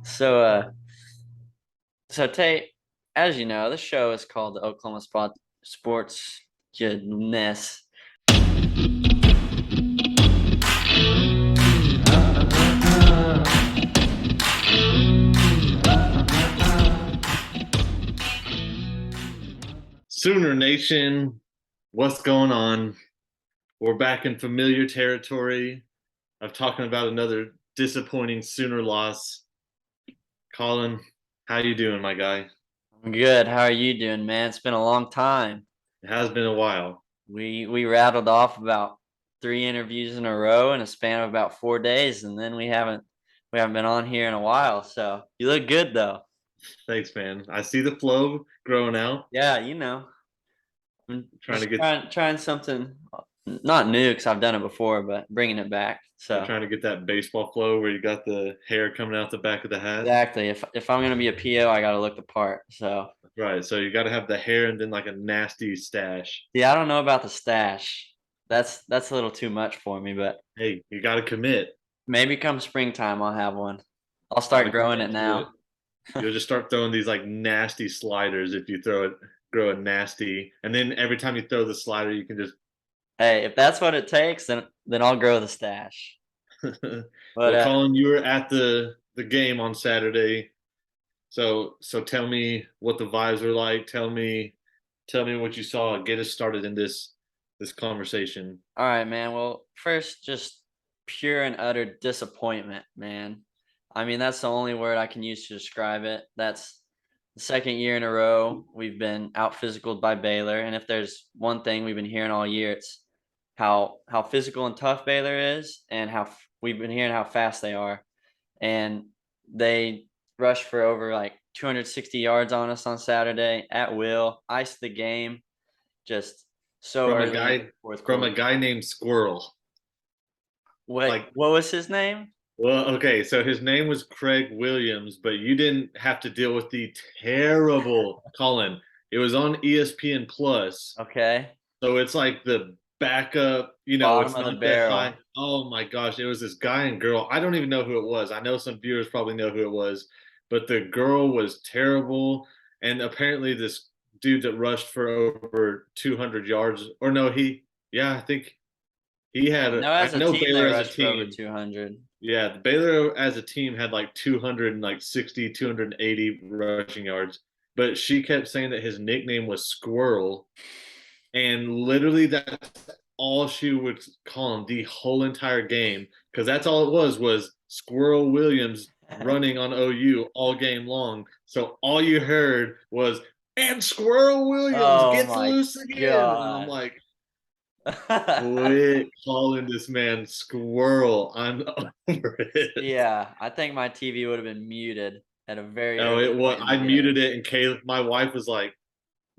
So, so Tate, as you know, this show is called the Oklahoma Sports Goodness. Sooner Nation, what's going on? We're back in familiar territory of talking about another disappointing Sooner loss. Colin, how you doing, my guy? I'm good. How are you doing, man? It's been a long time. It has been a while. We rattled off about 3 interviews in a row in a span of about 4 days, and then we haven't been on here in a while. So you look good though. Thanks, man. I see the flow growing out. Yeah, I'm Trying to just get trying something not new because I've done it before, but bringing it back. You're So trying to get that baseball flow where you got the hair coming out the back of the hat. exactly. If I'm gonna be a PO, I gotta look the part. So Right. So you got to have the hair and then like a nasty stash. yeah, I don't know about the stash. That's a little too much for me, but Hey, you got to commit. maybe come springtime I'll have one. I'll Got start to growing commit it to it. now. You'll just start throwing these like nasty sliders if you grow a nasty, and then every time you throw the slider, you can just. Hey, if that's what it takes, then I'll grow the stash. But Well, Colin, you were at the game on Saturday, so tell me what the vibes were like. Tell me what you saw. Get us started in this conversation. all right, man. Well, first, just pure and utter disappointment, man. I mean, that's the only word I can use to describe it. That's the second year in a row we've been out physicaled by Baylor, and if there's one thing we've been hearing all year, it's how physical and tough Baylor is, and we've been hearing how fast they are. And they rushed for over like 260 yards on us on Saturday at will, iced the game just so from a early in the guy fourth from a quarter. guy named Squirrel. What Like, what was his name? well, okay, so his name was Craig Williams, but you didn't have to deal with the terrible Colin. It was on ESPN Plus. Okay. So it's like the backup, Bottom it's of the not that high. barrel. Oh my gosh, it was this guy and girl. I don't even know who it was. I know some viewers probably know who it was, but the girl was terrible. And apparently, this dude that rushed for over 200 yards, or no, yeah, I think he had, No, I as a know team they Baylor as a rushed for over team. 200. Yeah, the Baylor as a team had like 260, 280 rushing yards, but she kept saying that his nickname was Squirrel, and literally that's all she would call him the whole entire game because that's all it was Squirrel Williams running on OU all game long. So all you heard was and Squirrel Williams Oh gets my loose again, and I'm gosh. like, quit calling this man Squirrel. I'm over it. Yeah, I think my TV would have been muted at a very Oh, early it was. point in the I muted game. it, and Kayla, my wife, was like,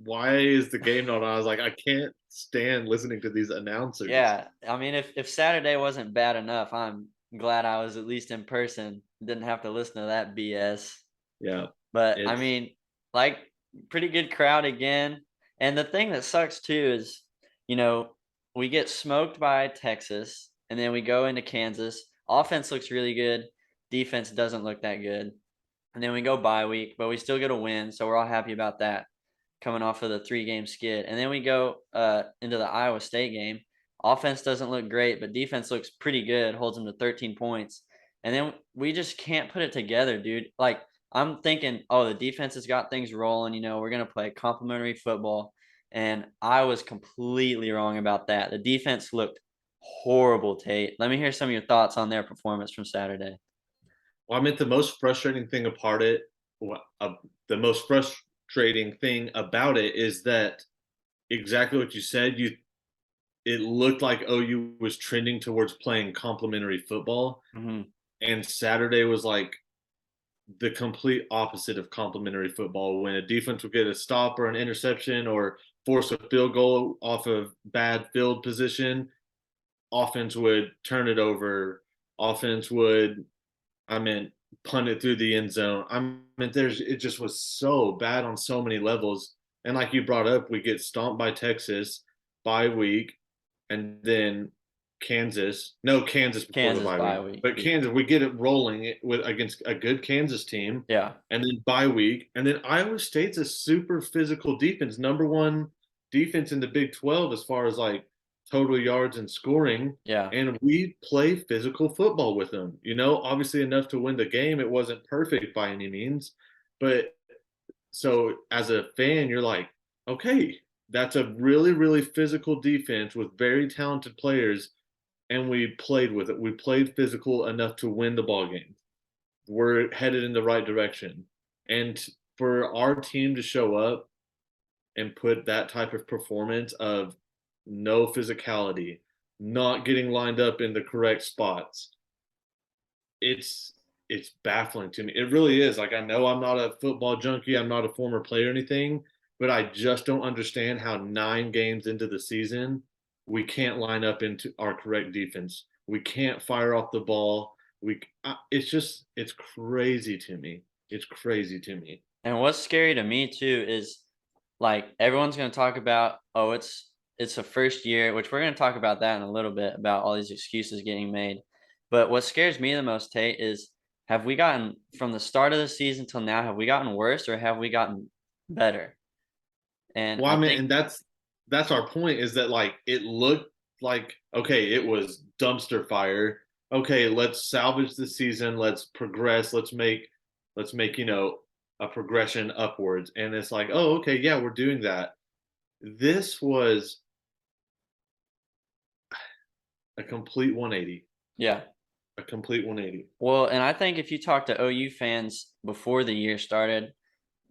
"Why is the game not on?" I was like, "I can't stand listening to these announcers." Yeah, I mean, if Saturday wasn't bad enough, I'm glad I was at least in person. Didn't have to listen to that BS. Yeah, But I it's mean, like, pretty good crowd again. And the thing that sucks too is, you know, we get smoked by Texas, and then we go into Kansas. Offense looks really good. Defense doesn't look that good. And then we go bye week, but we still get a win, so we're all happy about that, coming off of the 3-game skid. And then we go into the Iowa State game. Offense doesn't look great, but defense looks pretty good, holds them to 13 points. And then we just can't put it together, dude. Like, I'm thinking, oh, the defense has got things rolling. We're going to play complementary football. And I was completely wrong about that. The defense looked horrible, Tate. Let me hear some of your thoughts on their performance from Saturday. well, I meant the most frustrating thing apart it. Well, the most frustrating thing about it is that exactly what you said. It looked like OU was trending towards playing complementary football, Hmm. and Saturday was like the complete opposite of complementary football. When a defense would get a stop or an interception or force a field goal off of bad field position, offense would turn it over. Offense would, I mean, punt it through the end zone. I mean, it just was so bad on so many levels. And like you brought up, we get stomped by Texas bye week, and then Kansas. No, Kansas before the Kansas bye bye week. week. But Yeah. Kansas, we get it rolling with against a good Kansas team, Yeah. and then bye week, and then Iowa State's a super physical defense, number one defense in the Big 12 as far as like total yards and scoring. Yeah. And we play physical football with them. Obviously enough to win the game. It wasn't perfect by any means, but so as a fan, you're like, okay, that's a really, really physical defense with very talented players, and we played with it. We played physical enough to win the ball game. We're headed in the right direction. And for our team to show up and put that type of performance of no physicality, not getting lined up in the correct spots, it's baffling to me. It really is. Like I know I'm not a football junkie, I'm not a former player or anything, but I just don't understand how 9 games into the season we can't line up into our correct defense. We can't fire off the ball. It's crazy to me. It's crazy to me. And what's scary to me too is like everyone's going to talk about, oh, it's a first year, which we're going to talk about that in a little bit about all these excuses getting made. But what scares me the most, Tate, is have we gotten from the start of the season till now, have we gotten worse or have we gotten better? And Well, I I mean, think, and that's our point is that like it looked like okay, it was dumpster fire. Okay, let's salvage the season, let's progress, let's make a progression upwards. And it's like, oh, okay, yeah, we're doing that. This was a complete 180. yeah. A complete 180. Well, and I think if you talk to OU fans before the year started,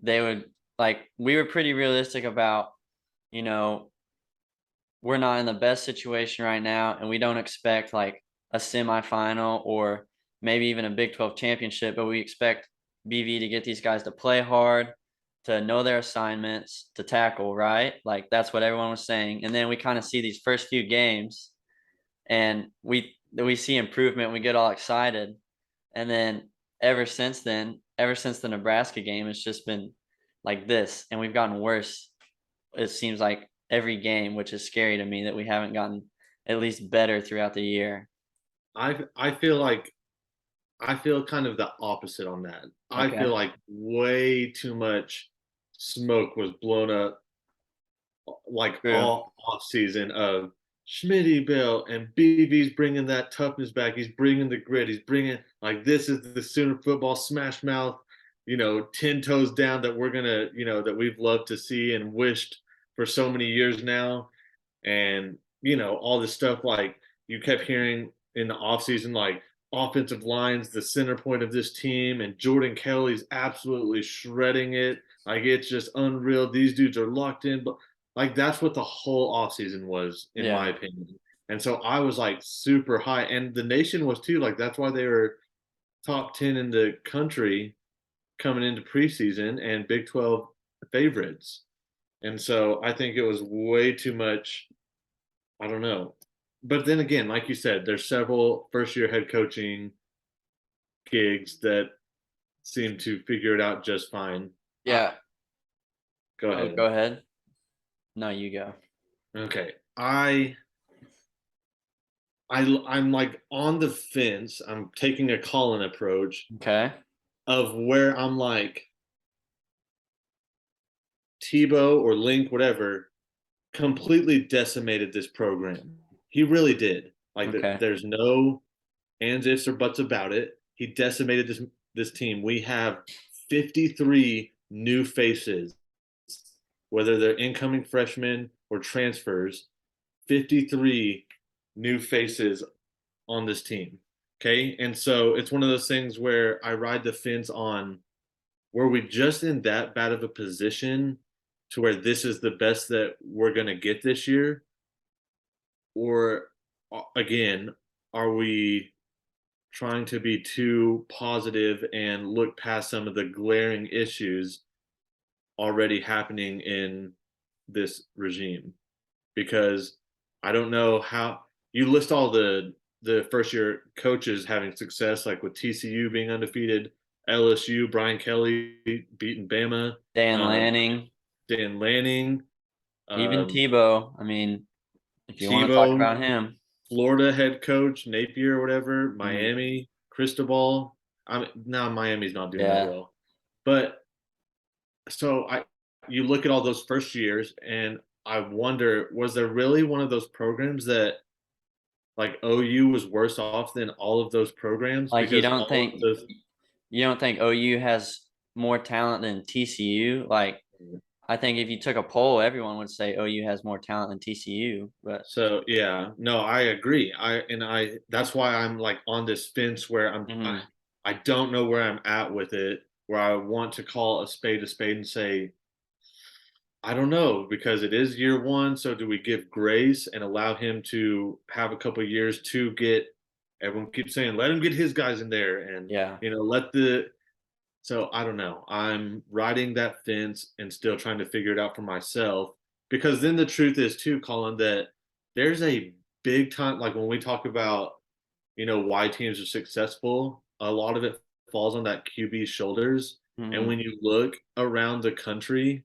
they would like we were pretty realistic about, you know, we're not in the best situation right now, and we don't expect like a semifinal or maybe even a Big 12 championship, but we expect BV to get these guys to play hard, to know their assignments, to tackle, right? Like that's what everyone was saying. And then we kind of see these first few games and we see improvement, we get all excited. And then ever since the Nebraska game, it's just been like this, and we've gotten worse. It seems like every game, which is scary to me that we haven't gotten at least better throughout the year. I feel kind of the opposite on that. I Okay. feel like way too much smoke was blown up like True. all off season of Schmitty Bell and BB's bringing that toughness back. He's bringing the grit. He's bringing like this is the Sooner football smash mouth, 10 toes down that we're gonna, that we've loved to see and wished for so many years now. And all this stuff like you kept hearing in the offseason, like offensive lines, the center point of this team, and Jordan Kelly's absolutely shredding it. Like it's just unreal. These dudes are locked in, but like that's what the whole offseason was, in my Yeah. opinion. And so I was like super high, and the nation was too. Like that's why they were top 10 in the country coming into preseason and Big 12 favorites. And so I think it was way too much. I don't know. But then again, like you said, there's several first year head coaching gigs that seem to figure it out just fine. Yeah. Go Oh, ahead. go ahead. No, you go. Okay. I'm like on the fence. I'm taking a Colin approach Okay. of where I'm like Tebow or Link, whatever, completely decimated this program. He really did. Like Okay. there's no ands, ifs, or buts about it. He decimated this team. We have 53 new faces, whether they're incoming freshmen or transfers. 53 new faces on this team. Okay. And so it's one of those things where I ride the fence on were we just in that bad of a position to where this is the best that we're going to get this year? Or again, are we trying to be too positive and look past some of the glaring issues already happening in this regime? Because I don't know how you list all the first year coaches having success, like with TCU being undefeated, LSU, Brian Kelly beating Bama, Dan um, Lanning, Dan Lanning, even um, Tebow. I mean, if you want to talk Tebow, about him. Florida head coach Napier or whatever, Mhm. Miami, Cristobal. I mean, now Miami's not doing that Yeah. well, but so you look at all those first years, and I wonder, was there really one of those programs that like OU was worse off than all of those programs Like, because all of those. you don't think OU has more talent than TCU? Like, I think if you took a poll, everyone would say OU has more talent than TCU, but So yeah, no, I agree. I that's why I'm like on this fence where Mhm. I don't know where I'm at with it, where I want to call a spade and say, I don't know, because it is year one. So do we give grace and allow him to have a couple years to get, everyone keeps saying, let him get his guys in there and, Yeah. let the, so I don't know. I'm riding that fence and still trying to figure it out for myself. Because then the truth is too, Colin, that there's a big time, like when we talk about, why teams are successful, a lot of it falls on that QB's shoulders. And Mhm. when you look around the country,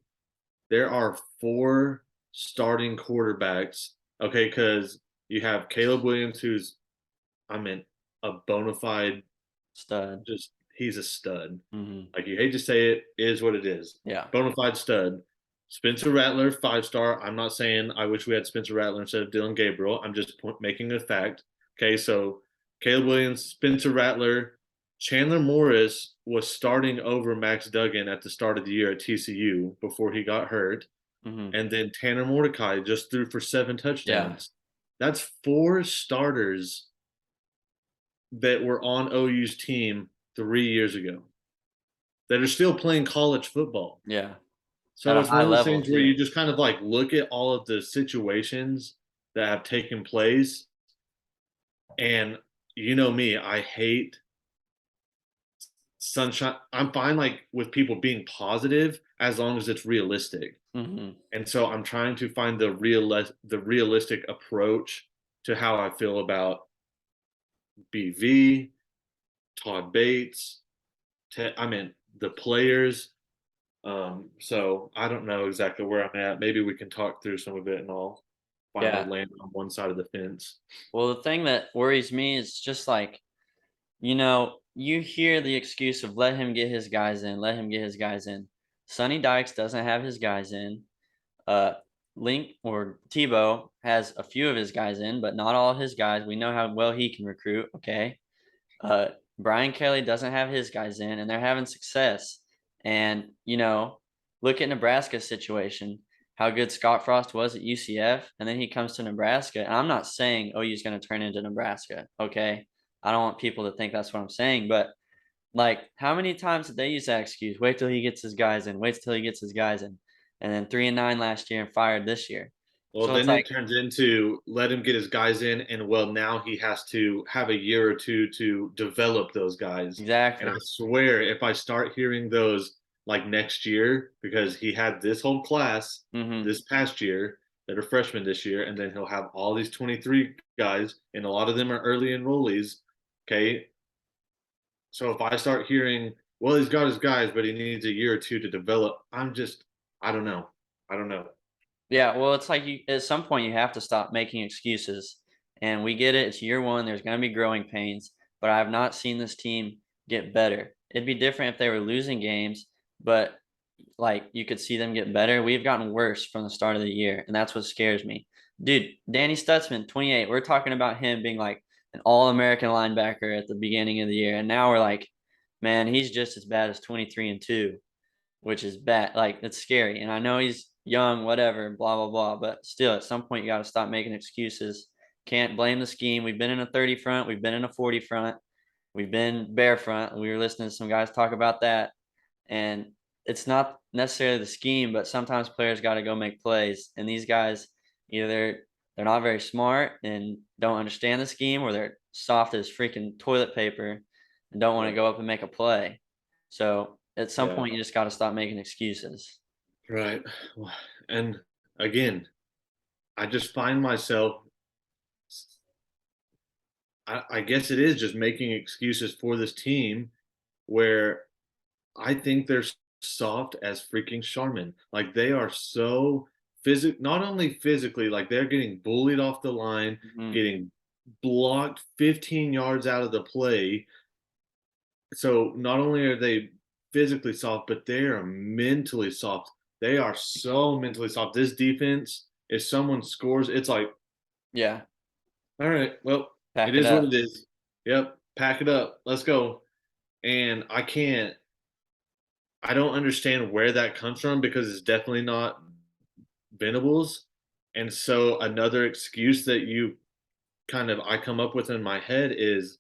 there are four starting quarterbacks. Okay, because you have Caleb Williams, who's, I mean, a bona fide, Stud. just he's a stud. Mhm. Like you hate to say it, is what it is. Yeah. Bona fide stud. Spencer Rattler, 5 star. I'm not saying I wish we had Spencer Rattler instead of Dylan Gabriel. I'm just making a fact. Okay, so Caleb Williams, Spencer Rattler, Chandler Morris was starting over Max Duggan at the start of the year at TCU before he got hurt. Mhm. And then Tanner Mordecai just threw for 7 Yeah. touchdowns. That's 4 starters that were on OU's team 3 years ago that are still playing college football. Yeah. At So a it's one high of those level things where you too. just kind of like look at all of the situations that have taken place. And you know me, I hate sunshine. I'm fine like with people being positive as long as it's realistic. Mhm. And so I'm trying to find the realistic approach to how I feel about BV, Todd Bates, I mean the players. So I don't know exactly where I'm at. Maybe we can talk through some of it and I'll finally Yeah. land on one side of the fence. Well, the thing that worries me is just like, you hear the excuse of let him get his guys in, let him get his guys in. Sonny Dykes doesn't have his guys in. Uh, Link or Tebow has a few of his guys in, but not all of his guys. We know how well he can recruit. Okay. Uh, Brian Kelly doesn't have his guys in, and they're having success. And look at Nebraska's situation. How good Scott Frost was at UCF, and then he comes to Nebraska. And I'm not saying OU is going to turn into Nebraska. Okay, I don't want people to think that's what I'm saying, but like, how many times did they use that excuse? Wait till he gets his guys in. Wait till he gets his guys in. And then 3-9 last year and fired this year. Well, So it's then like, it turns into let him get his guys in, and well, now he has to have a year or two to develop those guys. And I exactly. swear, if I start hearing those like next year, because he had this whole class Mm-hmm. this past year that are freshmen this year, and then he'll have all these 23 guys, and a lot of them are early enrollees. Okay. So if I start hearing, well, he's got his guys, but he needs a year or two to develop, I don't know. I don't know. Yeah, well, it's like at some point you have to stop making excuses. And we get it. It's year one. There's going to be growing pains, but I have not seen this team get better. It'd be different if they were losing games, but like you could see them get better. We've gotten worse from the start of the year, and that's what scares me. Dude, Danny Stutzman, 28. We're talking about him being like an all-American linebacker at the beginning of the year, and now we're like, man, he's just as bad as 23-2, which is bad. Like, it's scary. And I know he's young, whatever, blah blah blah, but still at some point you got to stop making excuses. Can't blame the scheme. We've been in a 30 front, we've been in a 40 front, we've been bear front. We were listening to some guys talk about that, and it's not necessarily the scheme, but sometimes players got to go make plays. And these guys, either they're not very smart and don't understand the scheme, or they're soft as freaking toilet paper and don't want to Right. go up and make a play. So at some Yeah. point, you just got to stop making excuses. Right. And again, I just find myself, I guess it is just making excuses for this team where I think they're soft as freaking Charmin. Like they are so not only physically, like they're getting bullied off the line, Mhm. getting blocked 15 yards out of the play. So not only are they physically soft, but they are mentally soft. They are so mentally soft. This defense, if someone scores, it's like, Yeah, all right, well, it pack it is what up. it is. Yep, pack it up. Let's go. And I don't understand where that comes from because it's definitely not Venables. And so another excuse that I come up with in my head is,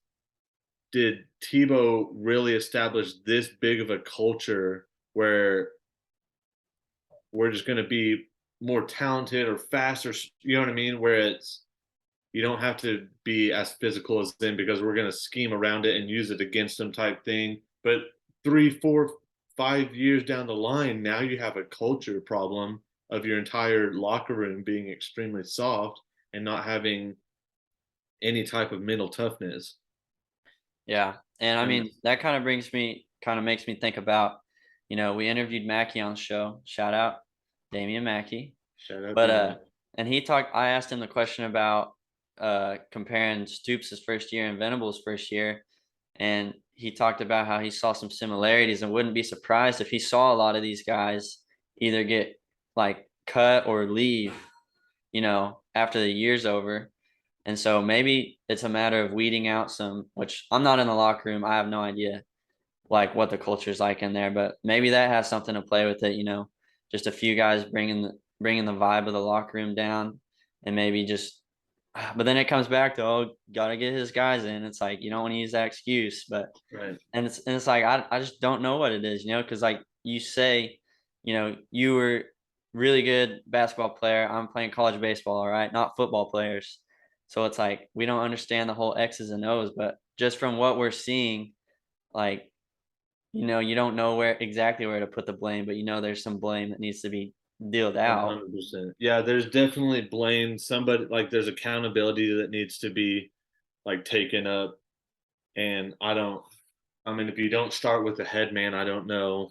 did Tebow really establish this big of a culture where we're just going to be more talented or faster? You know what I mean? Where it's, you don't have to be as physical as them because we're going to scheme around it and use it against them type thing. But 3, 4, 5 years down the line, now you have a culture problem of your entire locker room being extremely soft and not having any type of mental toughness. Yeah. And I And mean, that kind of makes me think about, we interviewed Mackey on the show. Shout out Damian Mackey. shout out But Damian. and I asked him the question about comparing Stoops' first year and Venables' first year. And he talked about how he saw some similarities and wouldn't be surprised if he saw a lot of these guys either get like cut or leave, after the year's over. And so maybe it's a matter of weeding out some, which I'm not in the locker room. I have no idea like what the culture is like in there, but maybe that has something to play with it, just a few guys bringing the vibe of the locker room down and maybe just but then it comes back to, oh, gotta get his guys in. It's like you don't want to use that excuse, but Right. and it's like I just don't know what it is, because like you say, you were really good basketball player. I'm playing college baseball, all right, not football players. So it's like we don't understand the whole X's and O's, but just from what we're seeing, like, you don't know where to put the blame, but there's some blame that needs to be dealt out. 100%. Yeah, there's definitely blame. Somebody, like, there's accountability that needs to be like taken up. And I mean, if you don't start with the head man, I don't know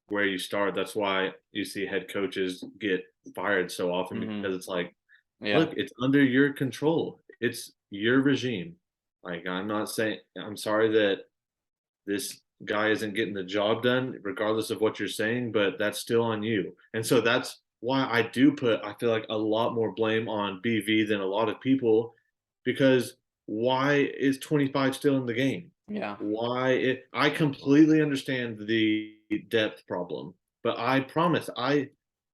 where you start. That's why you see head coaches get fired so often Hmm. because it's like, Yeah. look, it's under your control. It's your regime. Like, I'm sorry that this guy isn't getting the job done, regardless of what you're saying, but that's still on you. And so that's why I feel like a lot more blame on BV than a lot of people, because why is 25 still in the game? Yeah. I completely understand the depth problem, but I promise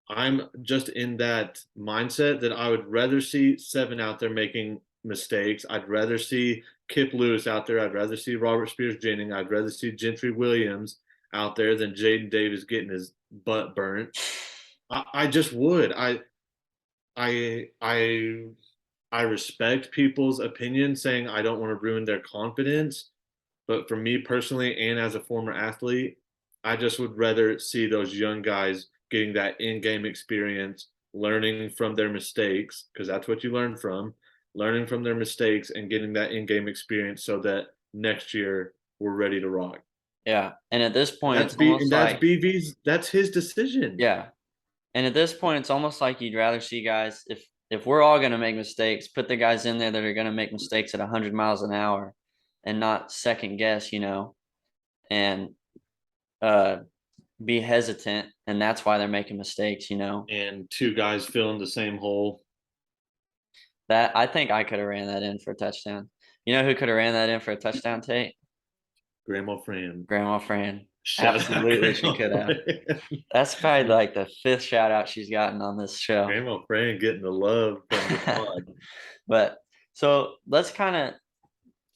I'm just in that mindset that I would rather see seven out there making mistakes. I'd rather see Kip Lewis out there. I'd rather see Robert Spears Jennings. I'd rather see Gentry Williams out there than Jaden Davis getting his butt burnt. I just would. I I I respect people's opinion saying I don't want to ruin their confidence, but for me personally and as a former athlete, I just would rather see those young guys getting that in-game experience, learning from their mistakes, because that's what you learn from, learning from their mistakes and getting that in-game experience so that next year we're ready to rock. Yeah. And at this point, it's almost That's like, BV's that's his decision. yeah. And at this point, it's almost like you'd rather see guys, if we're all gonna make mistakes, put the guys in there that are gonna make mistakes at 100 miles an hour, and not second guess, and uh, be hesitant, and that's why they're making mistakes. And two guys filling the same hole. That I think I could have ran that in for a touchdown. You know who could have ran that in for a touchdown, Tate? Grandma Fran. Grandma Fran. Shout out Absolutely, she Grandma could have. Fran. That's probably like the fifth shout out she's gotten on this show. Grandma Fran getting the love from the pod. But so let's kind of,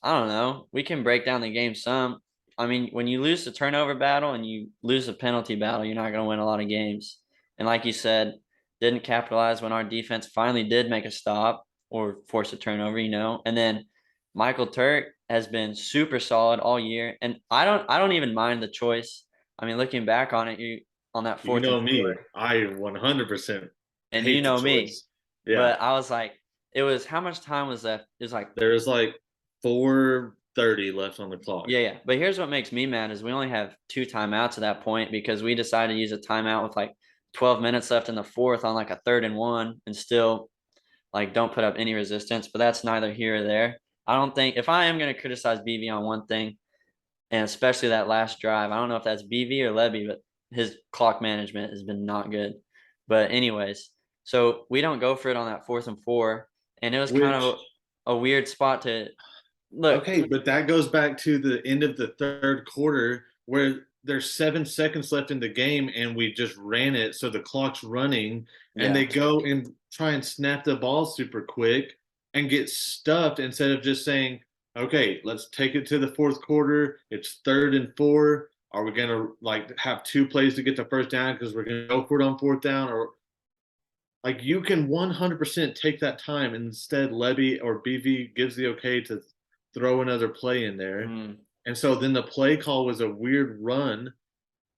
I don't know, we can break down the game some. I mean, when you lose the turnover battle and you lose the penalty battle, you're not going to win a lot of games. And like you said, didn't capitalize when our defense finally did make a stop or force a turnover. And then Michael Turk has been super solid all year. And I don't even mind the choice. I mean, looking back on it, you on that You fourth and know short, me, I 100% and you hate the know me. choice. Yeah, But I was like, it was how much time was left? It was like, there's like 4:30 left on the clock. yeah, yeah. But here's what makes me mad is we only have two timeouts at that point because we decided to use a timeout with like 12 minutes left in the fourth on like a 3rd and 1, and still like don't put up any resistance, but that's neither here or there. I don't think if I am going to criticize BV on one thing, and especially that last drive, I don't know if that's BV or Levy, but his clock management has been not good. But anyways, so we don't go for it on that 4th and 4, and it was kind of Which a weird spot to look. Okay, but that goes back to the end of the third quarter where there's 7 seconds left in the game and we just ran it. So the clock's running and Yeah, they go and try and snap the ball super quick and get stuffed instead of just saying, okay, let's take it to the fourth quarter. It's 3rd and 4. Are we going to like have 2 plays to get the first down because we're going to go for it on fourth down? Or like you can 100% take that time and instead Levy or BV gives the okay to throw another play in there. mm, And so then the play call was a weird run,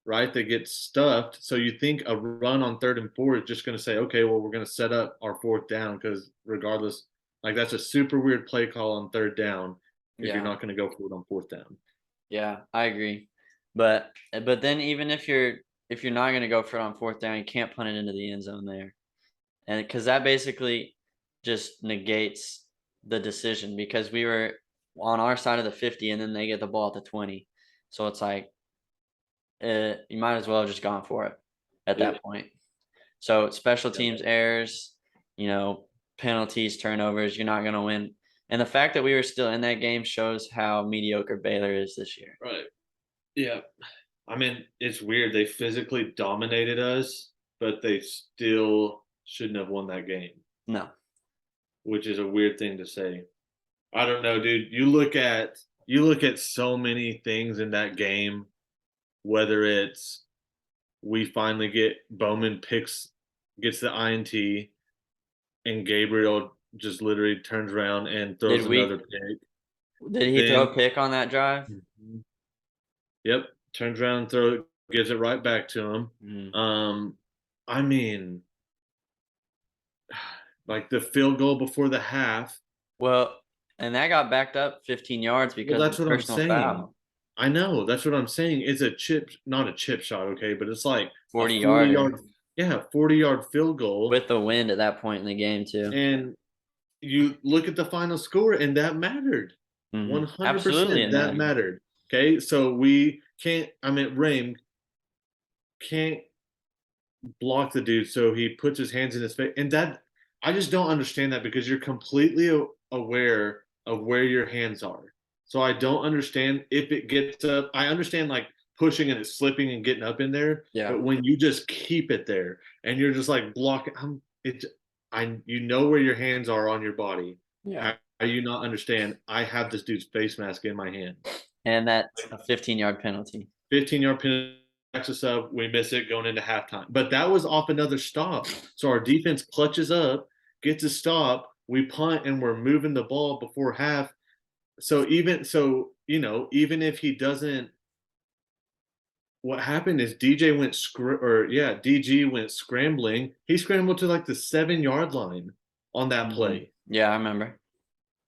right? That gets stuffed. So you think a run on 3rd and 4 is just going to say, okay, well, we're going to set up our fourth down because regardless, like that's a super weird play call on third down if you're yeah, not going to go for it on fourth down. yeah. I agree. But then even if you're not going to go for it on 4th down, you can't punt it into the end zone there, and because that basically just negates the decision because we were on our side of the 50 and then they get the ball at the 20. So it's like you might as well have just gone for it at Yeah. that point. So special Yeah. teams errors, penalties, turnovers, you're not going to win. And the fact that we were still in that game shows how mediocre Baylor is this year. Right. Yeah. I mean, it's weird. They physically dominated us, but they still shouldn't have won that game, No. which is a weird thing to say. I don't know, dude. You look at so many things in that game, whether it's we finally get Bowman gets the INT and Gabriel just literally turns around and throws Did another we pick. did he throw Then a pick on that drive? yep, turns around and gives it right back to him. Mm. Um I mean, like the field goal before the half. Well, and that got backed up 15 yards Well, because of that's the what I'm personal saying. foul. I know. That's what I'm saying. It's a chip, not a chip shot, okay, but it's like a 40 40 yarder yard, yeah, 40-yard field goal. with the wind at that point in the game too. And you look at the final score, and that mattered. Absolutely, 100% it that mattered. mattered. Okay. So we can't, I mean, Rame can't block the dude. So he puts his hands in his face. And that, I just don't understand that because you're completely aware of where your hands are. So I don't understand if it gets up. I understand like pushing and it's slipping and getting up in there, Yeah, but when you just keep it there and you're just like blocking, you know where your hands are on your body. yeah. How do you not understand? I have this dude's face mask in my hand. And that's a 15-yard penalty. 15-yard penalty, backs us up. We miss it going into halftime. But that was off another stop. So our defense clutches up, gets a stop. We punt and we're moving the ball before half. So even if he doesn't, what happened is DG went scrambling. He scrambled to like the 7-yard line on that play. Yeah, I remember.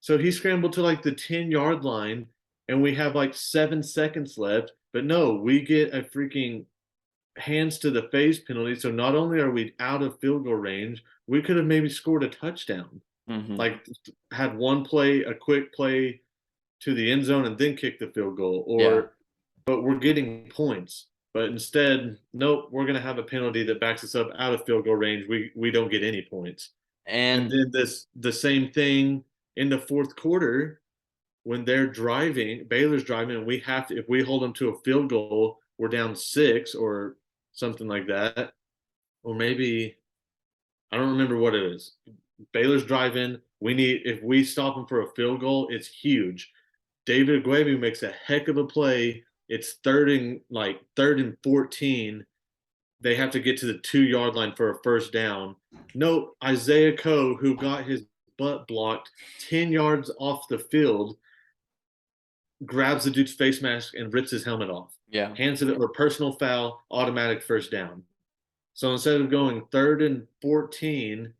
So he scrambled to like the 10-yard line, and we have like 7 seconds left. But no, we get a freaking hands to the face penalty. So not only are we out of field goal range, we could have maybe scored a touchdown. Hmm. Like had one play, a quick play to the end zone and then kick the field goal. Yeah. But we're getting points. But instead, nope, we're gonna have a penalty that backs us up out of field goal range. We don't get any points. And And then the same thing in the fourth quarter when they're driving, Baylor's driving, and we have to, if we hold them to a field goal, we're down 6 or something like that. Or maybe, I don't remember what it is. Baylor's driving. If we stop them for a field goal, it's huge. David Aguabu makes a heck of a play. It's third and 14. They have to get to the 2-yard line for a first down. No, Isaiah Coe, who got his butt blocked 10 yards off the field, grabs the dude's face mask and rips his helmet off. yeah. Hands it or personal foul, automatic first down. So instead of going 3rd and 14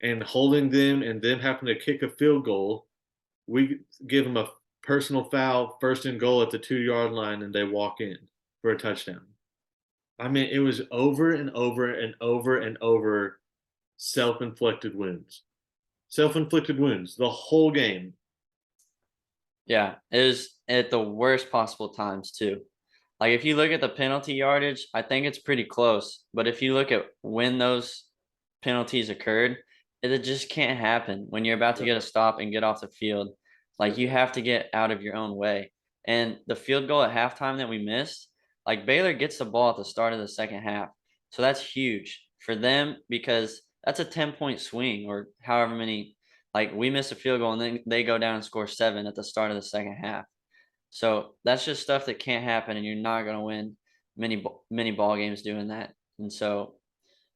and holding them and them having to kick a field goal, we give them a personal foul, first and goal at the 2-yard line, and they walk in for a touchdown. I mean, it was over and over and over and over self-inflicted wounds. Self-inflicted wounds the whole game. Yeah, it was at the worst possible times too. Like if you look at the penalty yardage, I think it's pretty close. But if you look at when those penalties occurred, it just can't happen when you're about to get a stop and get off the field. Like you have to get out of your own way. And the field goal at halftime that we missed, like Baylor gets the ball at the start of the second half. So that's huge for them because that's a 10-point swing or however many. Like we miss a field goal and then they go down and score 7 at the start of the second half. So that's just stuff that can't happen, and you're not going to win many ball games doing that. And so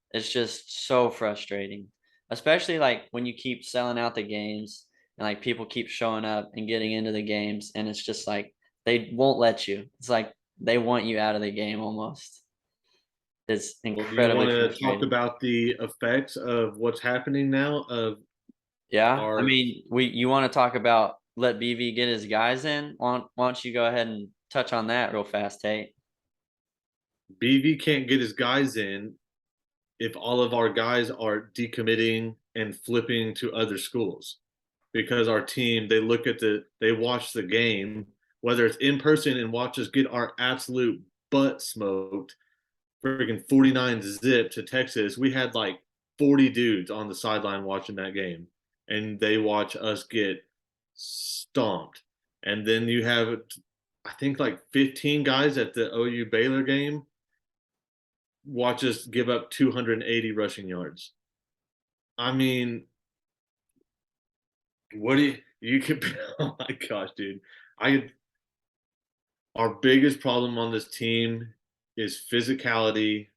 it's just so frustrating, especially like when you keep selling out the games and like people keep showing up and getting into the games, and it's just like they won't let you. It's like they want you out of the game almost. It's Well, do you incredibly want to talk frustrating. about the effects of what's happening now of Yeah, I our mean, we you want to talk about let BV get his guys in? Why don't you go ahead and touch on that real fast, Tate? BV can't get his guys in if all of our guys are decommitting and flipping to other schools because our team they watch the game whether it's in person and watch us get our absolute butt smoked freaking 49 zip to Texas. We had like 40 dudes on the sideline watching that game, and they watch us get stomped. And then you have, I think, like 15 guys at the OU Baylor game watch us give up 280 rushing yards. I mean, what do you could? Oh my gosh, dude! I Our biggest problem on this team is physicality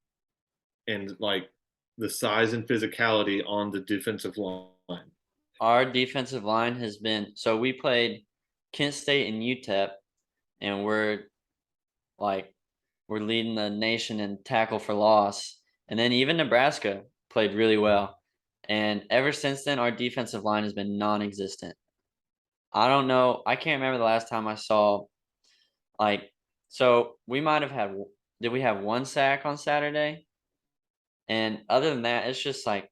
and like the size and physicality on the defensive line. Our defensive line has been so we played Kent State and UTEP, and like we're leading the nation in tackle for loss. And then even Nebraska played really well. And ever since then, our defensive line has been non-existent. I don't know. I can't remember the last time I saw like so we might have had did we have one sack on Saturday? And other than that, it's just like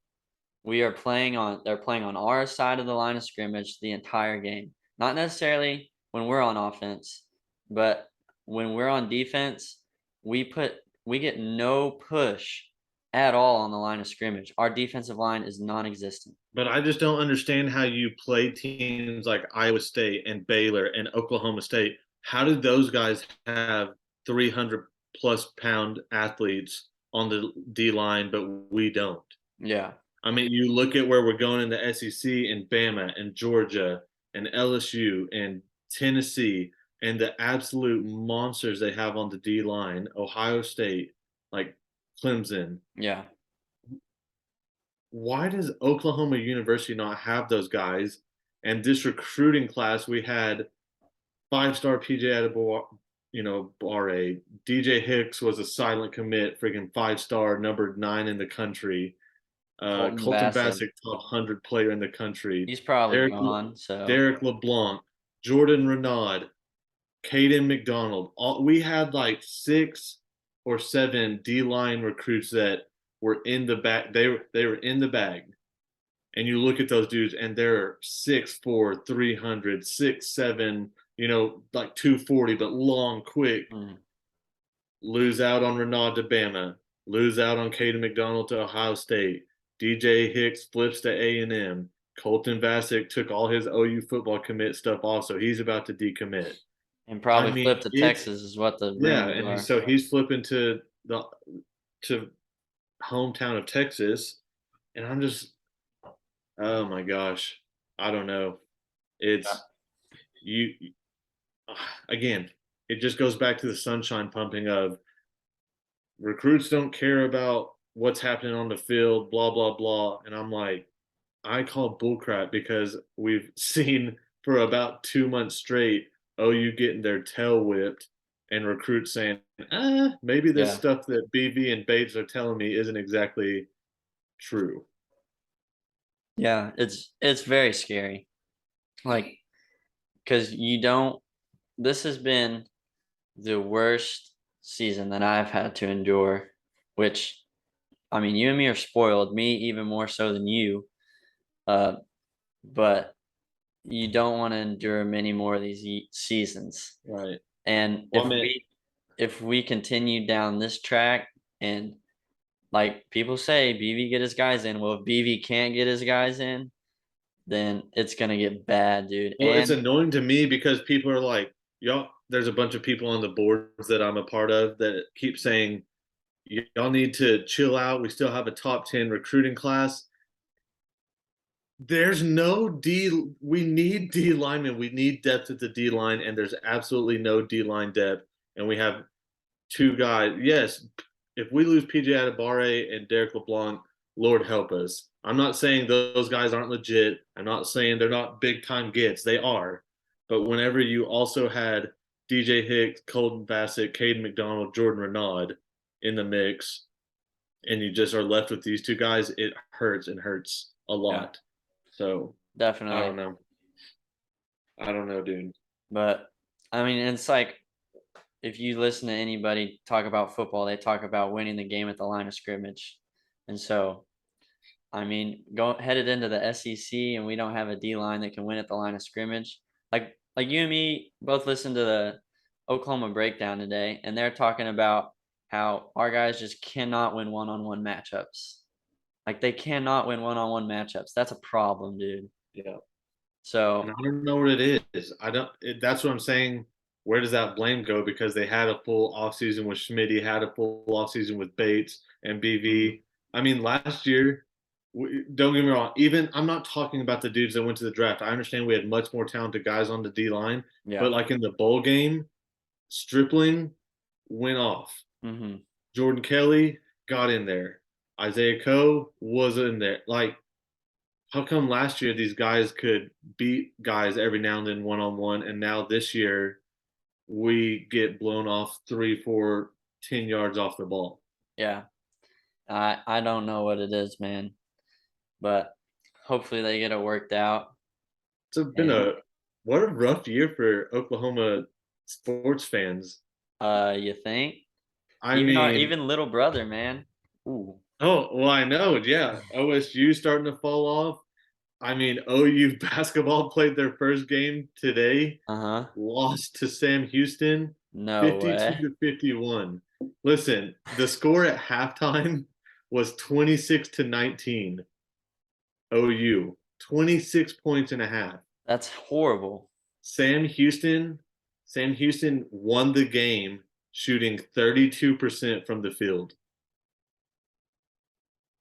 they're playing on our side of the line of scrimmage the entire game. Not necessarily when we're on offense, but when we're on defense, we get no push at all on the line of scrimmage. Our defensive line is non-existent. But I just don't understand how you play teams like Iowa State and Baylor and Oklahoma State. How did those guys have 300 plus pound athletes on the D line, but we don't? Yeah. I mean, you look at where we're going in the SEC and Bama and Georgia and LSU and Tennessee and the absolute monsters they have on the D line, Ohio State, like Clemson. Yeah. Why does Oklahoma University not have those guys? And this recruiting class, we had 5-star PJ Barre. DJ Hicks was a silent commit, freaking 5-star, number 9 in the country. Colton Colton Bassett. Bassett, top 100 player in the country. He's probably Derek gone, so Derek LeBlanc, Jordan Renaud, Caden McDonald. We had like 6 or 7 D line recruits that were in the back. They were in the bag. And you look at those dudes, and they're 6'4", 300, 6'7", like 240, but long, quick. mm. Lose out on Renaud to Bama. Lose out on Caden McDonald to Ohio State. DJ Hicks flips to A&M. Colton Vasek took all his OU football commit stuff off, so he's about to decommit. And I probably mean, flip to it's Texas is what the yeah, rumors and are. he's flipping to the to hometown of Texas, and I'm just, oh my gosh, I don't know. Yeah. It's you again. It just goes back to the sunshine pumping of recruits don't care about what's happening on the field, blah blah blah, and I'm like, I call bullcrap because we've seen for about 2 months straight OU getting their tail whipped and recruits saying, maybe this Yeah. stuff that BV and Bates are telling me isn't exactly true. Yeah, it's very scary. Like cuz you don't this has been the worst season that I've had to endure, which I mean, you and me are spoiled, me even more so than you. Uh but you don't want to endure many more of these seasons. Right. And Well, I mean, if we continue down this track and like people say, BV get his guys in. Well, if BV can't get his guys in, then it's gonna get bad, dude. well, it's And annoying to me because people are like, y'all, there's a bunch of people on the boards that I'm a part of that keep saying, y'all need to chill out. We still have a top 10 recruiting class. There's no D. We need D linemen. We need depth at the D line, and there's absolutely no D line depth. And we have two guys. Yes, if we lose PJ Adebare and Derek LeBlanc, Lord help us. I'm not saying those guys aren't legit. I'm not saying they're not big time gets. They are. But whenever you also had DJ Hicks, Colton Bassett, Caden McDonald, Jordan Renaud in the mix, and you just are left with these two guys, it hurts and hurts a yeah, lot. So I definitely. don't know. I don't know, dude. But I mean, it's like if you listen to anybody talk about football, they talk about winning the game at the line of scrimmage. And so, I mean, go headed into the SEC, and we don't have a D line that can win at the line of scrimmage. Like you and me both listened to the Oklahoma breakdown today, and they're talking about how our guys just cannot win one-on-one matchups. Like they cannot win one-on-one matchups. That's a problem, dude. Yeah. And I So, don't know what it is. I don't. That's what I'm saying. Where does that blame go? Because they had a full offseason with Schmidt, had a full offseason with Bates and mhm, BV. I mean, last year, don't get me wrong. Even I'm not talking about the dudes that went to the draft. I understand we had much more talented guys on the D line, yeah. but like in the bowl game, Stripling went off. Mhm. Jordan Kelly got in there. Isaiah Coe was in there. Like, how come last year these guys could beat guys every now and then one on one, and now this year we get blown off 3, 4, 10 yards off the ball? Yeah. I don't know what it is, man, but hopefully they get it worked out. It's been And a what a rough year for Oklahoma sports fans. you think I mean, even little brother, man. Ooh. oh well, I know, yeah. OSU starting to fall off. I mean, OU basketball played their first game today, Uh-huh. lost to Sam Houston No 52 way. to 51. Listen, the score at halftime was 26 to 19. OU, 26 points and a half. That's horrible. Sam Houston, Sam Houston won the game shooting 32% from the field.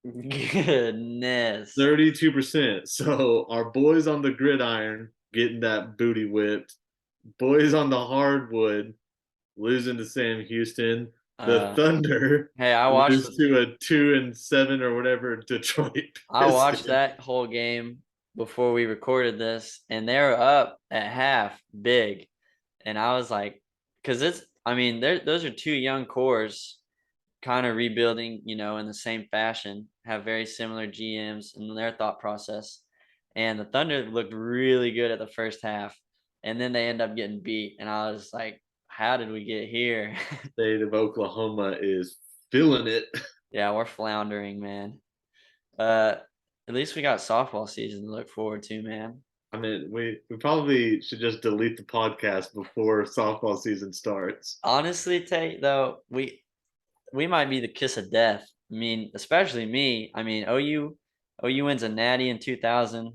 Goodness. 32%. So our boys on the gridiron getting that booty whipped. Boys on the hardwood losing to Sam Houston. The Uh, Thunder hey, lose to a 2-7 or whatever Detroit I watched Pistons. that whole game before we recorded this, and they were up at half big. And I was like, because I mean, those are two young cores kind of rebuilding, in the same fashion, have very similar GMs and their thought process. And the Thunder looked really good at the first half, and then they end up getting beat. And I was like, how did we get here? State of Oklahoma is feeling it. Yeah, we're floundering, man. Uh, at least we got softball season to look forward to, man. I mean, we probably should just delete the podcast before softball season starts. Honestly, Tate, though, we might be the kiss of death. I mean, especially me. I mean, OU wins a natty in 2000.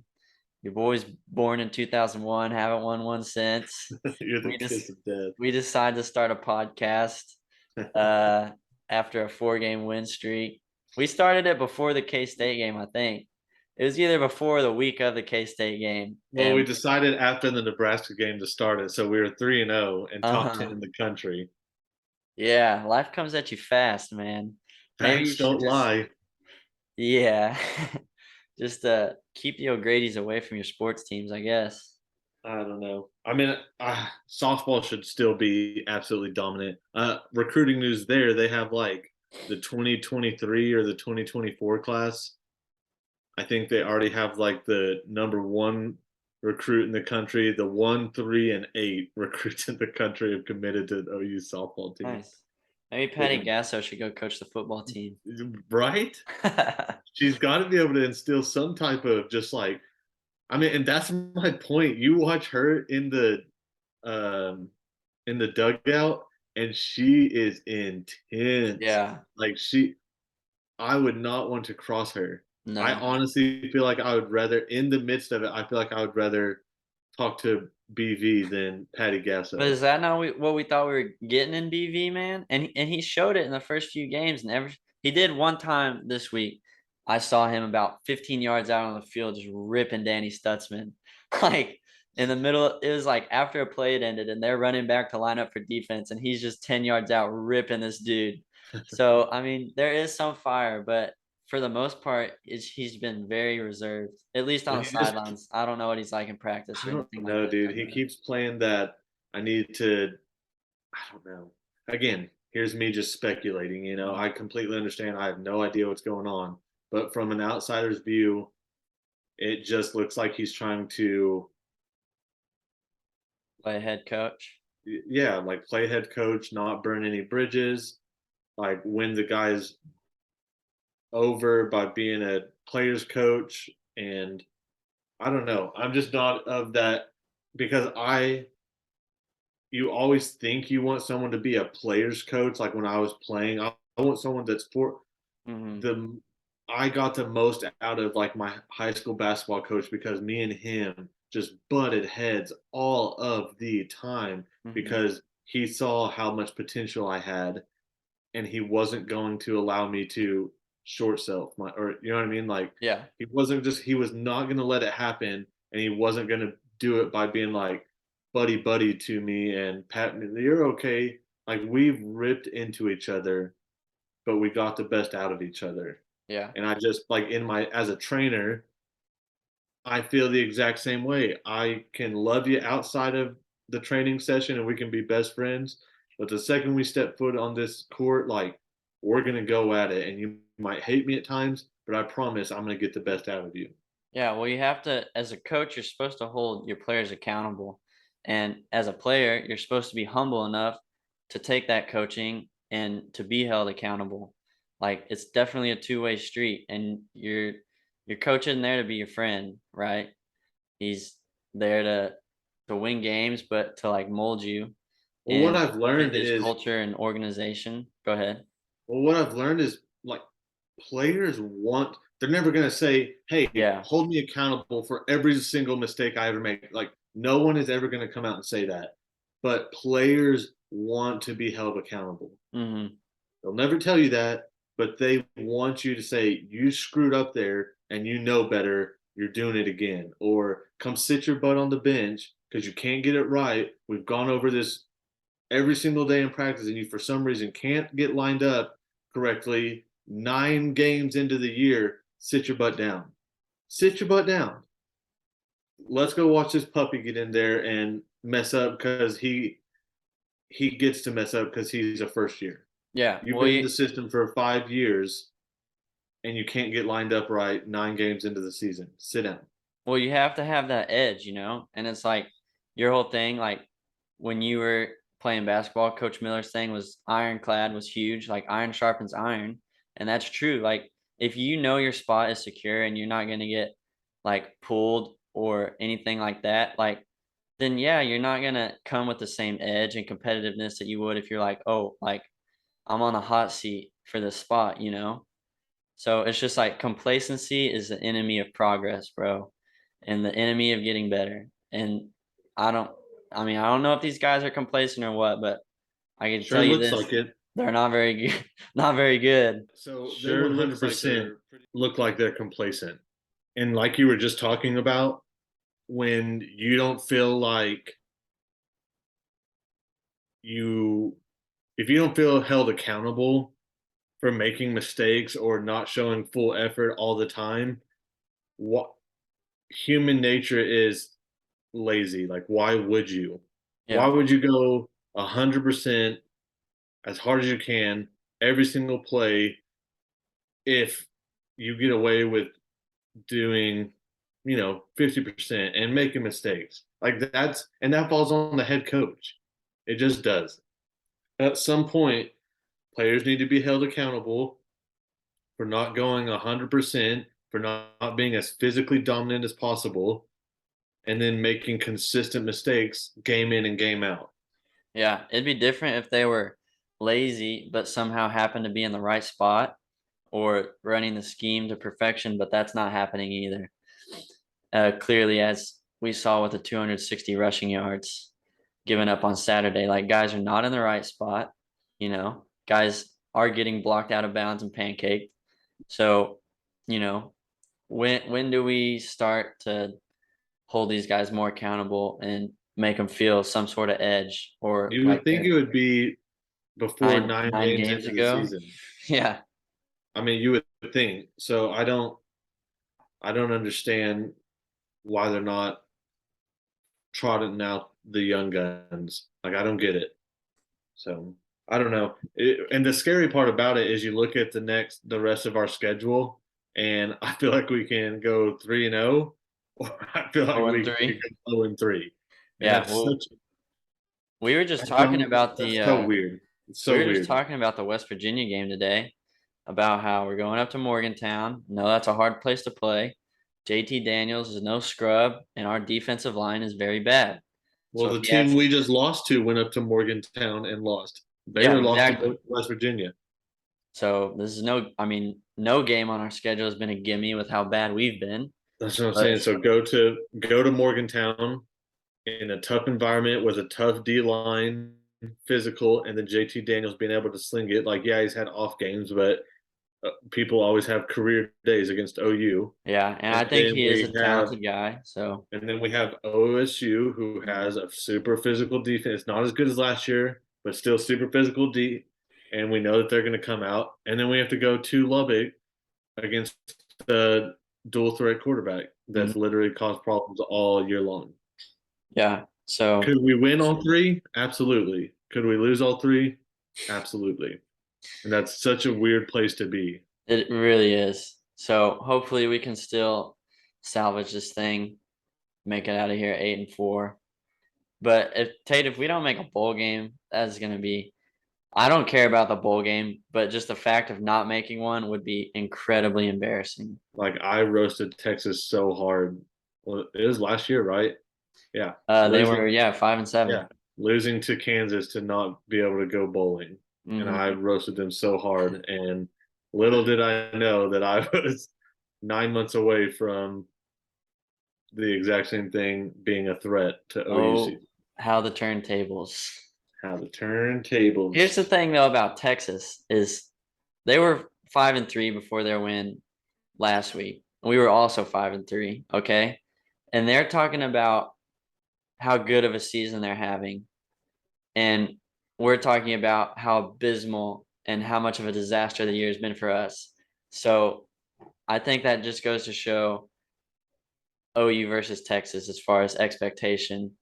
Your boy's born in 2001, haven't won one since. You're the We just kiss of death. we decided to start a podcast uh after a 4-game win streak. We started it before the K-State game, I think. It was either before or the week of the K-State game. Well, we And decided after the Nebraska game to start it, so we were 3-0 and top 10 uh-huh. in the country. Yeah, life comes at you fast, man. Maybe you Facts should don't just lie. yeah. Just keep the O'Grady's away from your sports teams, I guess. I don't know. I mean, softball should still be absolutely dominant. Recruiting news there, they have like the 2023 or the 2024 class. I think they already have like the number one recruit in the country, the 1, 3, and 8 recruits in the country have committed to the OU softball team. Nice. Maybe Which, Patty Gasso should go coach the football team. right? She's got to be able to instill some type of just like I mean, and that's my point. You watch her um in the dugout, and she is intense. Yeah. Like I would not want to cross her. I No. honestly feel like I would rather, in the midst of it, I feel like I would rather talk to BV than Patty But Gasso. is that not what we thought we were getting in BV, man? And he showed it in the first few games. And he did one time this week. I saw him about 15 yards out on the field, just ripping Danny Stutzman, like in the middle. It was like after a play had ended, and they're running back to line up for defense, and he's just 10 yards out, ripping this dude. So I mean, there is some fire, but for the most part, he's been very reserved, at least on Well, the he just, sidelines. I don't know what he's like in practice I or don't anything like know, that, dude. though, He but keeps playing that. I need to, I don't know. Again, here's me just speculating. I completely understand. I have no idea what's going on. But from an outsider's view, it just looks like he's trying to, play head coach. yeah, like play head coach, not burn any bridges, like win the guys over by being a player's coach. And I don't know. I'm just not of that because you always think you want someone to be a player's coach. Like when I was playing, I want someone that's for Mhm, the. I got the most out of like my high school basketball coach because me and him just butted heads all of the time mhm. because he saw how much potential I had and he wasn't going to allow me to short self my, or you know what I mean? Like Yeah, he was not going to let it happen, and he wasn't going to do it by being like buddy to me and pat me. You're okay. Like we've ripped into each other, but we got the best out of each other. yeah, And I just like in my as a trainer, I feel the exact same way. I can love you outside of the training session and we can be best friends. But the second we step foot on this court, like we're going to go at it. And you might hate me at times, but I promise I'm going to get the best out of you. yeah. Well, you have to, as a coach, you're supposed to hold your players accountable, and as a player, you're supposed to be humble enough to take that coaching and to be held accountable. Like it's definitely a two-way street, and your coach isn't there to be your friend, right? He's there to win games, but to like mold you Well, what and I've fit learned his is, culture and organization. Go ahead. like players want, they're never going to say, hey, Yeah. hold me accountable for every single mistake I ever make. Like, no one is ever going to come out and say that. But players want to be held accountable. Mhm. They'll never tell you that, but they want you to say, you screwed up there and you know better. You're doing it again. Or come sit your butt on the bench because you can't get it right. We've gone over this every single day in practice and you, for some reason, can't get lined up correctly 9 games into the year. Sit your butt down. Sit your butt down. Let's go watch this puppy get in there and mess up because he gets to mess up because he's a first year. Yeah. You've been in the system for 5 years and you can't get lined up right 9 games into the season. Sit down. Well, you have to have that edge, and it's like your whole thing, like when you were playing basketball, Coach Miller's thing was ironclad was huge, like iron sharpens iron. And that's true. Like if you know your spot is secure and you're not going to get like pulled or anything like that, like then yeah, you're not going to come with the same edge and competitiveness that you would if you're like, oh, like I'm on a hot seat for this spot. So it's just like complacency is the enemy of progress, bro, and the enemy of getting better. And I don't, I mean, I don't know if these guys are complacent or what, but I can Sure tell you looks this: like it. they're not very good, not very good. So they 100% look like they're complacent. And like you were just talking about, when you don't feel like you, if you don't feel held accountable for making mistakes or not showing full effort all the time, what human nature is lazy. Like, why would you? Why Yeah, would you go 100% as hard as you can every single play if you get away with doing, 50% and making mistakes? Like that falls on the head coach. It just does. At some point, players need to be held accountable for not going 100%, for not being as physically dominant as possible. and then making consistent mistakes game in and game out. Yeah, it'd be different if they were lazy, but somehow happened to be in the right spot or running the scheme to perfection, but that's not happening either. Clearly, as we saw with the 260 rushing yards given up on Saturday, like guys are not in the right spot. Guys are getting blocked out of bounds and pancaked. So, you know, when do we start to hold these guys more accountable and make them feel some sort of edge or You like would think it they're would be before nine 9 games games into the ago? season. Yeah. I mean, you would think. So I don't understand why they're not trotting out the young guns. Like I don't get it. So I don't know. And the scary part about it is you look at the rest of our schedule, and I feel like we can go 3-0, or I feel like 0 and we can 3. go 0-3, and Yeah. Well, we were just talking about that's so weird. It's we so were just weird. talking about the West Virginia game today, about how we're going up to Morgantown. No, that's a hard place to play. JT Daniels is no scrub, and our defensive line is very bad. Well, So if the he has, team we just lost to went up to Morgantown and lost. yeah, Baylor lost exactly. to West Virginia. So this is no game on our schedule has been a gimme with how bad we've been. That's what I'm But saying. So go to Morgantown in a tough environment with a tough D line, physical, and then JT Daniels being able to sling it. Like, yeah, he's had off games, but people always have career days against OU. yeah, and And I think then he is we a have talented guy. So and then we have OSU who has a super physical defense. Not as good as last year, but still super physical D. And we know that they're going to come out. And then we have to go to Lubbock against the dual threat quarterback mhm, that's literally caused problems all year long. yeah, so Could we win all three? Absolutely. Could we lose all three? Absolutely. And that's such a weird place to be. it really is. So hopefully we can still salvage this thing, make it out of here 8-4. But if we don't make a bowl game, that's gonna be. I don't care about the bowl game, but just the fact of not making one would be incredibly embarrassing. Like I roasted Texas so hard. Well, it was last year, right? Yeah. They Losing, were, yeah, 5-7. yeah, losing to Kansas to not be able to go bowling. And Hmm. I roasted them so hard. And little did I know that I was 9 months away from the exact same thing being a threat to OUC. Oh, how the turntables. How the Here's the turntables. thing though about Texas is they were 5-3 before their win last week. We were also 5-3, okay? And they're talking about how good of a season they're having. And we're talking about how abysmal and how much of a disaster the year has been for us. So I think that just goes to show OU versus Texas as far as expectation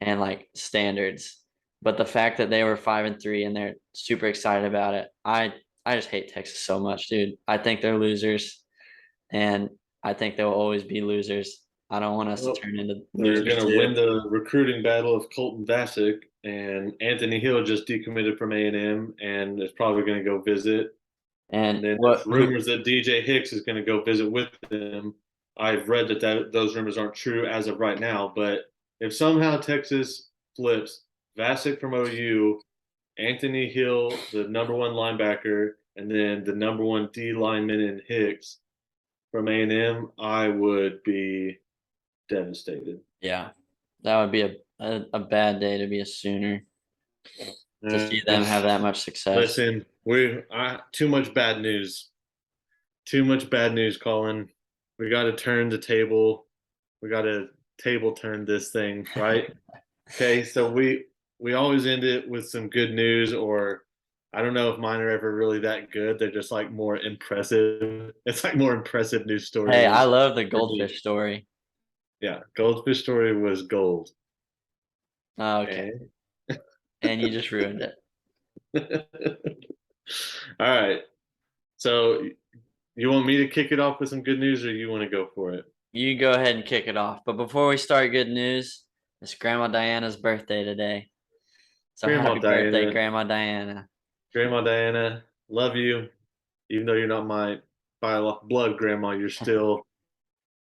and like standards. But the fact that they were 5-3 and they're super excited about it, I just hate Texas so much, dude. I think they're losers, and I think they'll always be losers. I don't want us to Well, turn into they're losers going to too. win the recruiting battle of Colton Vasek, and Anthony Hill just decommitted from A&M and is probably going to go visit. And And then there's what who rumors that DJ Hicks is going to go visit with them. I've read that those rumors aren't true as of right now, but if somehow Texas flips Vasek from OU, Anthony Hill, the number one linebacker, and then the number one D lineman in Hicks from A&M, I would be devastated. yeah, that would be a bad day to be a Sooner to see them Uh, have that much success. Listen, too much bad news. Too much bad news, Colin. We got to turn the table. We got to table turn this thing, right? Okay, so we always end it with some good news, or I don't know if mine are ever really that good. They're just like more impressive. It's like more impressive news Hey, I stories love the for me. goldfish story. Yeah, Goldfish story was gold. Oh, okay, And and you just ruined it. all right. So you want me to kick it off with some good news, or you want to go for it? You go ahead and kick it off. But before we start, good news. It's Grandma Diana's birthday today. So Grandma happy birthday, Diana, Grandma Diana. Grandma Diana, love you. Even though you're not my blood grandma, you're still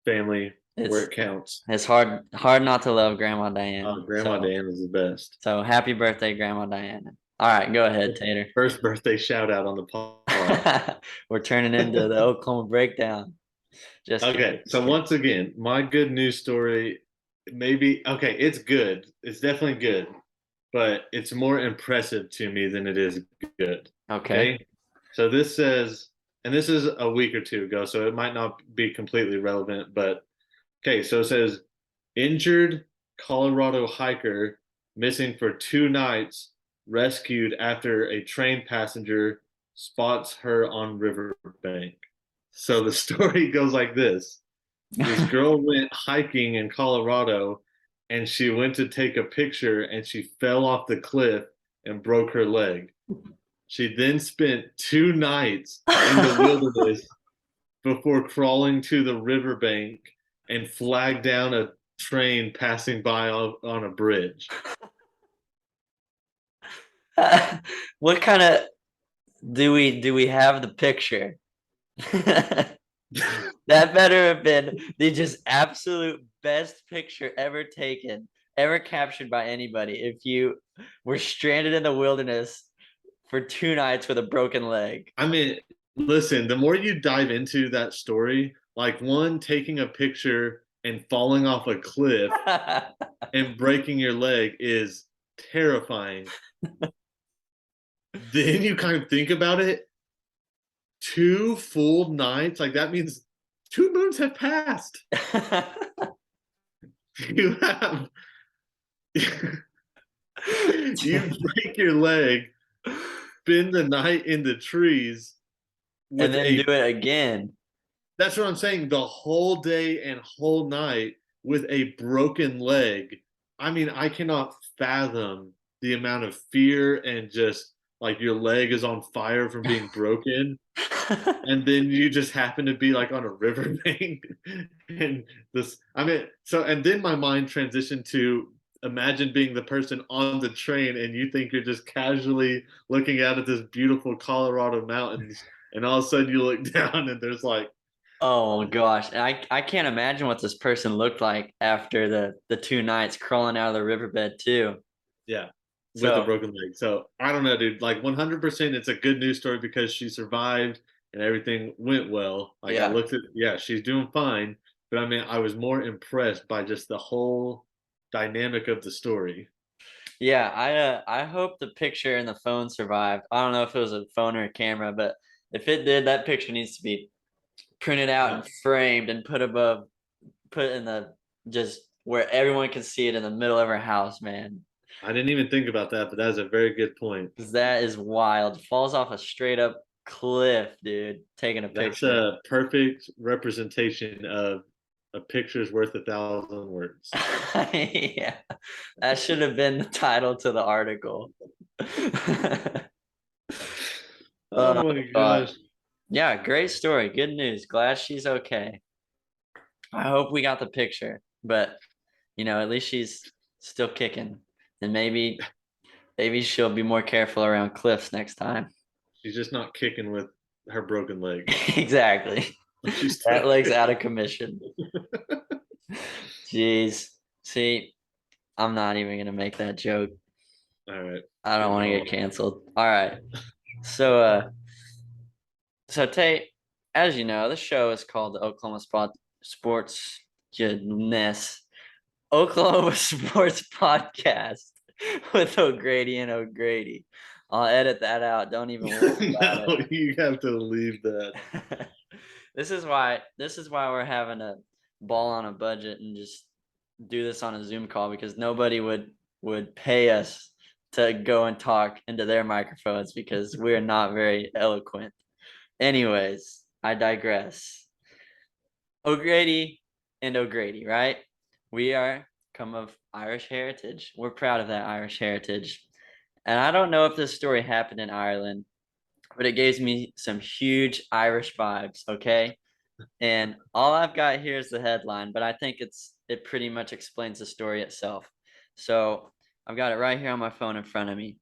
family. where It's it counts. it's hard not to love Grandma Diane. Oh, Grandma Dan is the best. So happy birthday, Grandma Diana. All right, go ahead, Tater. First birthday shout out on the pod. We're turning into the Oklahoma breakdown. Just kidding. Okay, so once again, my good news story, maybe okay, it's good. It's definitely good, but it's more impressive to me than it is good. Okay. Okay, so this says, and this is a week or two ago, so it might not be completely relevant, but okay, so it says injured Colorado hiker missing for 2 nights, rescued after a train passenger spots her on riverbank. So the story goes like this. This girl went hiking in Colorado and she went to take a picture and she fell off the cliff and broke her leg. She then spent 2 nights in the wilderness before crawling to the riverbank and flagged down a train passing by on a bridge. What kind of do we have the picture? That better have been the just absolute best picture ever taken, ever captured by anybody. If you were stranded in the wilderness for 2 nights with a broken leg. I mean, listen, the more you dive into that story, like one taking a picture and falling off a cliff and breaking your leg is terrifying. Then you kind of think about it, 2 full nights, like that means 2 moons have passed. You have you break your leg, spend the night in the trees And with then do a it again. that's what I'm saying, the whole day and whole night with a broken leg. I mean, I cannot fathom the amount of fear and just like your leg is on fire from being broken. And then you just happen to be like on a riverbank and this I mean so and then my mind transitioned to imagine being the person on the train and you think you're just casually looking out at this beautiful Colorado mountains and all of a sudden you look down and there's like Oh gosh, and I can't imagine what this person looked like after the 2 nights crawling out of the riverbed too. yeah, with a So broken leg. So I don't know, dude. Like 100%, it's a good news story because she survived and everything went well. Like I yeah, looked at, yeah, she's doing fine. But I mean, I was more impressed by just the whole dynamic of the story. yeah. I hope the picture and the phone survived. I don't know if it was a phone or a camera, but if it did, that picture needs to be printed out Yeah, and framed and put in the just where everyone can see it in the middle of her house, man. I didn't even think about that, but that's a very good point. 'Cause that is wild. Falls off a straight up cliff, dude. Taking a That's picture. a perfect representation of a picture's worth 1,000 words. Yeah, that should have been the title to the article. Oh Oh my gosh. gosh. Yeah, great story. Good news. Glad she's okay. I hope we got the picture, but at least she's still kicking. And maybe she'll be more careful around cliffs next time. She's just not kicking with her broken leg. Exactly. She's That still leg's out kicking. of commission. Jeez. See, I'm not even gonna make that joke. All right. I don't want to Oh, get canceled. All right. So Tate, as you know, the show is called the Oklahoma Sports Goodness. Oklahoma Sports Podcast with O'Grady and O'Grady. I'll edit that out. Don't even worry about no, you have to leave that. it. This is why we're having a ball on a budget and just do this on a Zoom call because nobody would pay us to go and talk into their microphones because we're not very eloquent. Anyways, I digress. O'Grady and O'Grady, right? We are come of Irish heritage. We're proud of that Irish heritage. And I don't know if this story happened in Ireland, but it gives me some huge Irish vibes, okay? And all I've got here is the headline, but I think it pretty much explains the story itself. So I've got it right here on my phone in front of me.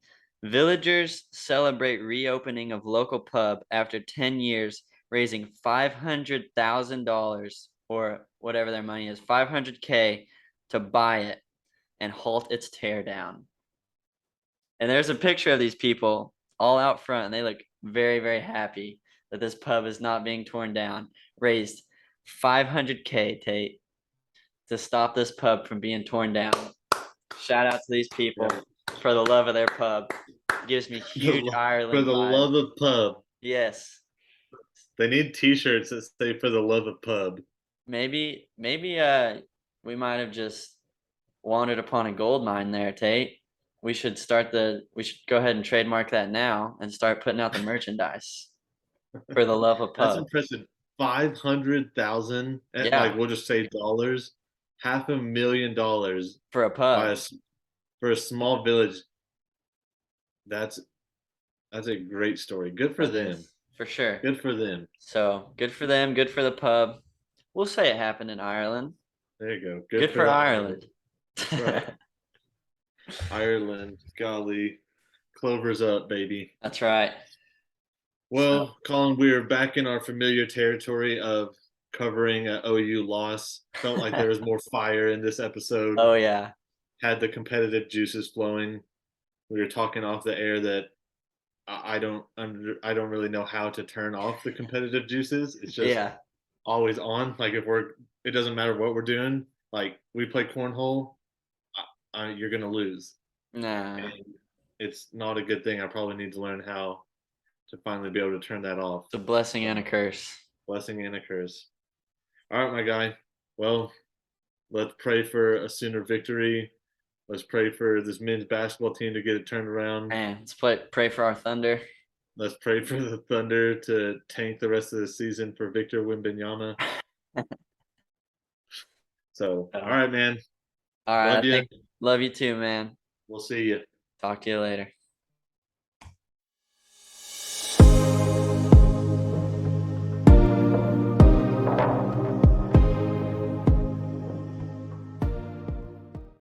Villagers celebrate reopening of local pub after 10 years, raising $500,000 or whatever their money is, 500K to buy it and halt its tear down. And there's a picture of these people all out front, and they look very, very happy that this pub is not being torn down. Raised 500K, Tate, to stop this pub from being torn down. Shout out to these people Yeah. for the love of their pub. Gives me huge For Ireland the vibes. love of pub. Yes. They need T-shirts that say "For the love of pub." Maybe we might have just wandered upon a gold mine there, Tate. We should go ahead and trademark that now and start putting out the merchandise for the love of That's pub. impressive. 500,000, like Yeah, we'll just say dollars, $500,000 for a by pub. for a small village. That's that's a great story. Good for That them. is for sure. Good for them. So good for them, good for the pub. We'll say it happened in Ireland. There you go. Good Good for for the Ireland. Ireland. That's right. Ireland, golly, Clover's up, baby. That's right. So, Well, Colin, we're back in our familiar territory of covering an OU loss. Felt like there was more fire in this episode. oh yeah, Had the competitive juices flowing. We were talking off the air that I don't really know how to turn off the competitive juices. It's just yeah. always on. Like if we're, it doesn't matter what we're doing. Like we play cornhole, you're gonna lose, Nah, and it's not a good thing. I probably need to learn how to finally be able to turn that off. it's a blessing and a curse. Blessing and a curse. All right, my guy. Well, let's pray for a sooner victory. Let's pray for this men's basketball team to get it turned around. Man, pray for our Thunder. Let's pray for the Thunder to tank the rest of the season for Victor Wembanyama. So, all So, right, man. all right, Love you. love you too, man. We'll see you. Talk to you later.